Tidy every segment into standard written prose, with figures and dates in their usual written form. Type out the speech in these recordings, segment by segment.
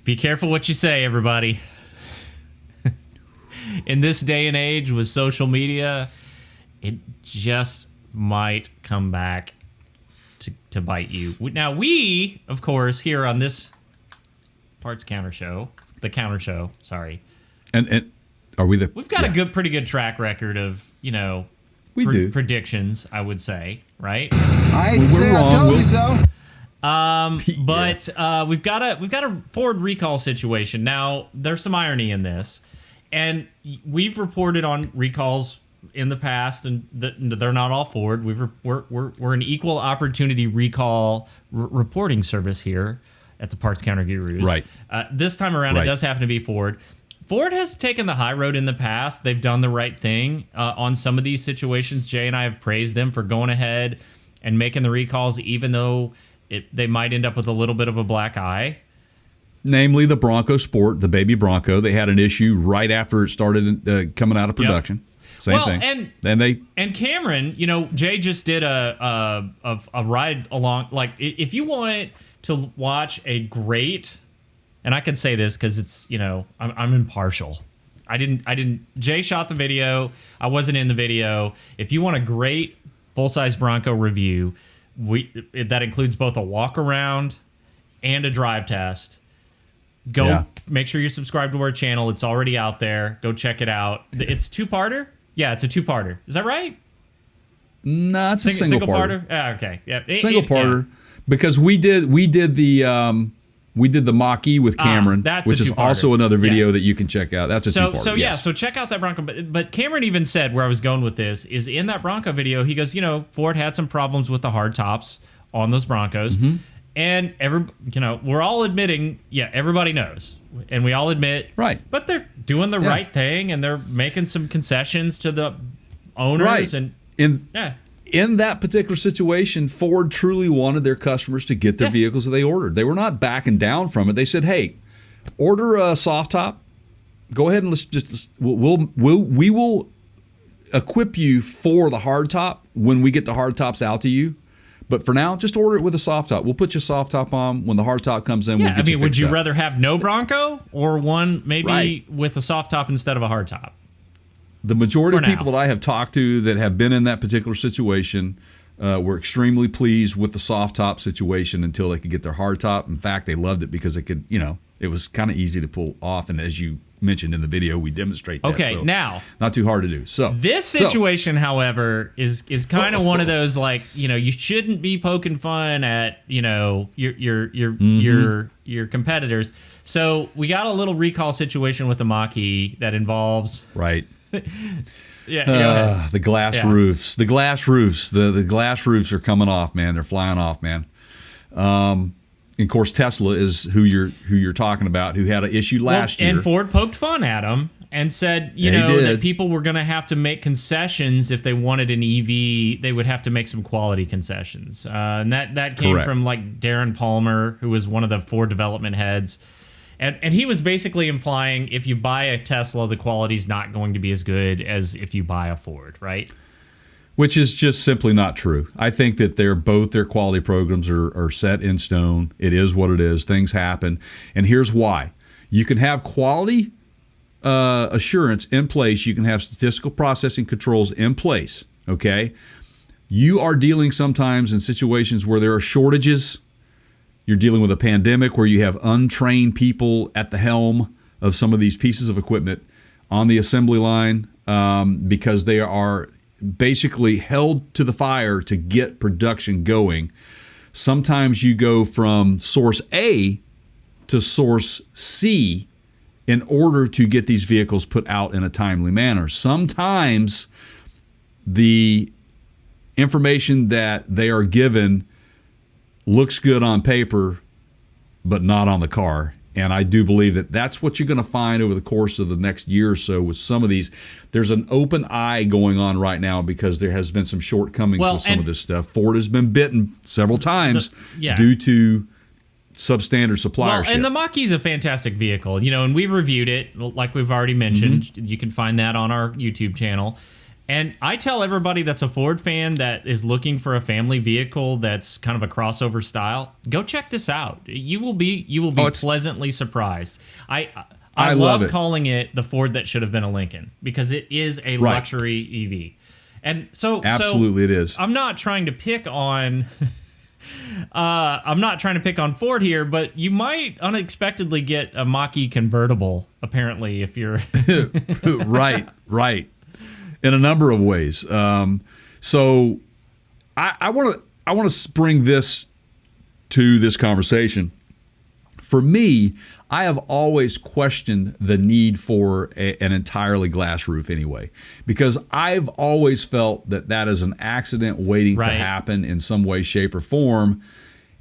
Be careful what you say, everybody. In this day and age with social media, it just might come back to bite you. Now, we, of course, here on this Parts Counter Show, the Counter Show, sorry. And are we the... We've got a pretty good track record of, we do. predictions, I would say, right? We're wrong. I told you so. But we've got a Ford recall situation. Now, there's some irony in this, and we've reported on recalls in the past, and they're not all Ford. We're an equal opportunity recall reporting service here at the Parts Counter Gurus. Right. This time around, it does happen to be Ford. Ford has taken the high road in the past. They've done the right thing on some of these situations. Jay and I have praised them for going ahead and making the recalls, even though they might end up with a little bit of a black eye. Namely, the Bronco Sport, the baby Bronco. They had an issue right after it started coming out of production. Yep. Same thing. And Cameron, Jay just did a ride along. Like, if you want to watch a great, and I can say this because it's, I'm impartial. Jay shot the video. I wasn't in the video. If you want a great full-size Bronco review, that includes both a walk around and a drive test. Go make sure you're subscribed to our channel. It's already out there. Go check it out. It's a two-parter. Yeah, it's a two-parter. Is that right? No, it's a single-parter. Okay. Yeah. Single-parter. Because we did the Mach-E with Cameron, which is also another video that you can check out. That's a two-parter. So check out that Bronco. But Cameron even said, where I was going with this, is in that Bronco video, he goes, Ford had some problems with the hard tops on those Broncos. Mm-hmm. And we're all admitting, everybody knows. And we all admit, right? But they're doing the right thing, and they're making some concessions to the owners. Right. And in that particular situation, Ford truly wanted their customers to get their vehicles that they ordered. They were not backing down from it. They said, "Hey, order a soft top. Go ahead and we will equip you for the hard top when we get the hard tops out to you. But for now, just order it with a soft top. We'll put your soft top on when the hard top comes in. Yeah, we'll get would you rather have no Bronco or one maybe with a soft top instead of a hard top? The majority of people that I have talked to that have been in that particular situation were extremely pleased with the soft top situation until they could get their hard top. In fact, they loved it because it could, it was kind of easy to pull off. And as you mentioned in the video, we demonstrate that. Okay, so now not too hard to do. So this situation, however, is kind of one of those, like, you shouldn't be poking fun at your competitors. So we got a little recall situation with the Mach-E that involves the glass roofs. The glass roofs. The glass roofs are coming off, man. They're flying off, man. And of course, Tesla is who you're talking about, who had an issue last year. And Ford poked fun at him and said, that people were going to have to make concessions if they wanted an EV. They would have to make some quality concessions, and that came from like Darren Palmer, who was one of the Ford development heads, and he was basically implying if you buy a Tesla, the quality's not going to be as good as if you buy a Ford, right? Which is just simply not true. I think that both their quality programs are set in stone. It is what it is. Things happen. And here's why. You can have quality assurance in place. You can have statistical processing controls in place, okay? You are dealing sometimes in situations where there are shortages. You're dealing with a pandemic where you have untrained people at the helm of some of these pieces of equipment on the assembly line because they are basically held to the fire to get production going. Sometimes you go from source A to source C in order to get these vehicles put out in a timely manner. Sometimes the information that they are given looks good on paper, but not on the car. And I do believe that that's what you're going to find over the course of the next year or so with some of these. There's an open eye going on right now because there has been some shortcomings with some of this stuff. Ford has been bitten several times due to substandard suppliership. And the Mach-E is a fantastic vehicle, and we've reviewed it, like we've already mentioned. Mm-hmm. You can find that on our YouTube channel. And I tell everybody that's a Ford fan that is looking for a family vehicle that's kind of a crossover style, go check this out. You will be pleasantly surprised. I love it. calling it the Ford that should have been a Lincoln because it is a luxury EV. And absolutely it is. I'm not trying to pick on Ford here, but you might unexpectedly get a Mach-E convertible apparently if you're right. In a number of ways. So I want to bring this to this conversation. For me, I have always questioned the need for an entirely glass roof anyway, because I've always felt that is an accident waiting to happen in some way, shape, or form.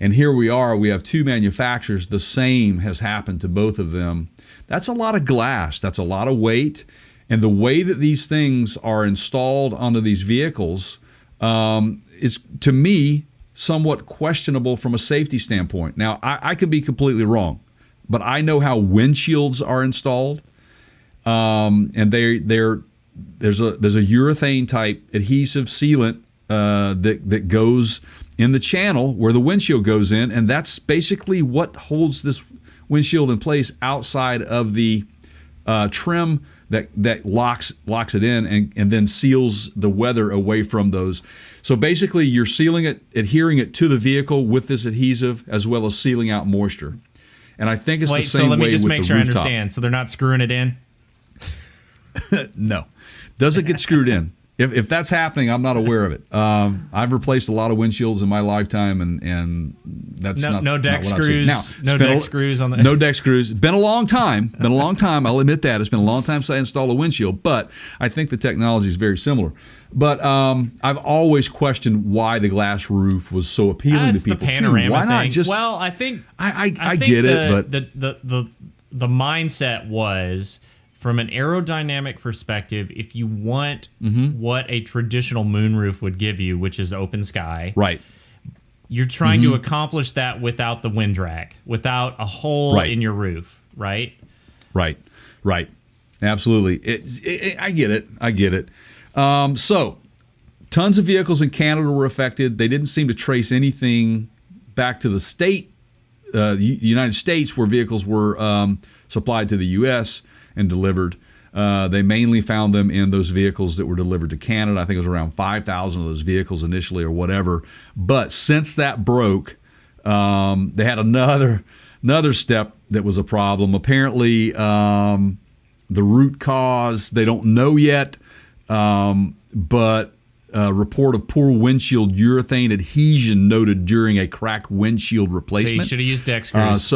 And here we are. We have two manufacturers. The same has happened to both of them. That's a lot of glass. That's a lot of weight. And the way that these things are installed onto these vehicles is, to me, somewhat questionable from a safety standpoint. Now, I could be completely wrong, but I know how windshields are installed, and there's a urethane type adhesive sealant that goes in the channel where the windshield goes in, and that's basically what holds this windshield in place outside of the trim that locks it in and then seals the weather away from those. So basically, you're sealing it, adhering it to the vehicle with this adhesive, as well as sealing out moisture. And I think it's the same way with the rooftop. So let me just make sure I understand. So they're not screwing it in? No. Does it get screwed in? If that's happening, I'm not aware of it. I've replaced a lot of windshields in my lifetime, and that's no deck not what screws. Now, no deck screws on the. No deck screws. Been a long time. I'll admit that it's been a long time since I installed a windshield, but I think the technology is very similar. But I've always questioned why the glass roof was so appealing to people. The panorama Why not thing. just? Well, I think I get it, but the mindset was, from an aerodynamic perspective, if you want what a traditional moonroof would give you, which is open sky, right, you're trying to accomplish that without the wind drag, without a hole in your roof, right? Right. Absolutely. I get it. So, tons of vehicles in Canada were affected. They didn't seem to trace anything back to the state, the United States, where vehicles were supplied to the U.S. and delivered. They mainly found them in those vehicles that were delivered to Canada. I think it was around 5,000 of those vehicles initially or whatever. But since that broke, they had another step that was a problem. Apparently, the root cause, they don't know yet, but a report of poor windshield urethane adhesion noted during a cracked windshield replacement. So you should have used deck screws.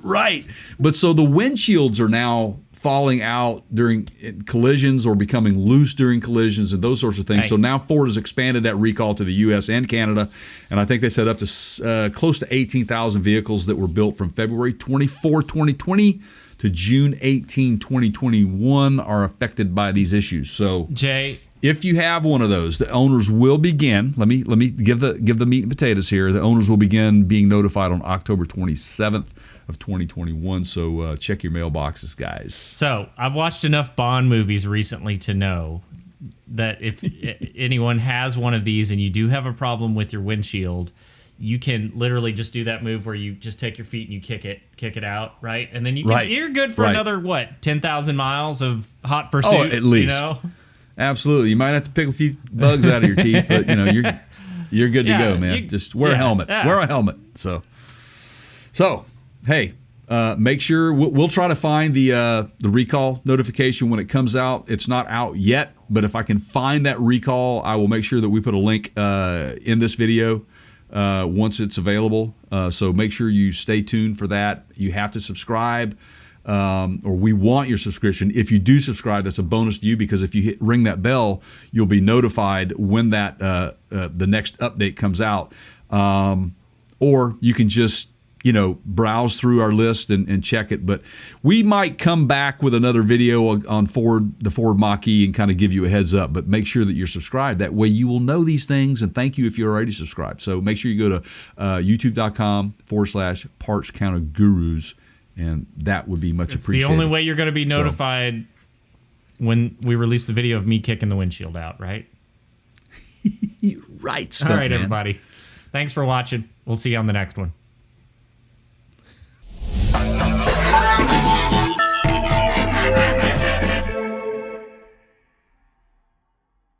Right. But so the windshields are now falling out during collisions or becoming loose during collisions and those sorts of things. Right. So now Ford has expanded that recall to the U.S. and Canada, and I think they said up to close to 18,000 vehicles that were built from February 24, 2020 to June 18, 2021 are affected by these issues. So, Jay, if you have one of those, the owners will begin. Let me give the meat and potatoes here. The owners will begin being notified on October 27th of 2021. So check your mailboxes, guys. So I've watched enough Bond movies recently to know that if anyone has one of these and you do have a problem with your windshield, you can literally just do that move where you just take your feet and you kick it out, right? And then you're good for another 10,000 miles of hot pursuit. Oh, at least. Absolutely. You might have to pick a few bugs out of your teeth, but you're good to go, man. Just wear a helmet. Yeah. Wear a helmet. So hey, make sure we'll try to find the recall notification when it comes out. It's not out yet, but if I can find that recall, I will make sure that we put a link in this video once it's available. So make sure you stay tuned for that. You have to subscribe. Or we want your subscription. If you do subscribe, that's a bonus to you, because if you ring that bell, you'll be notified when that the next update comes out. Or you can just browse through our list and check it. But we might come back with another video on the Ford Mach-E and kind of give you a heads up. But make sure that you're subscribed. That way you will know these things. And thank you if you're already subscribed. So make sure you go to youtube.com/Parts Counter Gurus. And that would be much appreciated. The only way you're going to be notified when we released the video of me kicking the windshield out, right? You're right, All right, stuntman. everybody. Thanks for watching. We'll see you on the next one.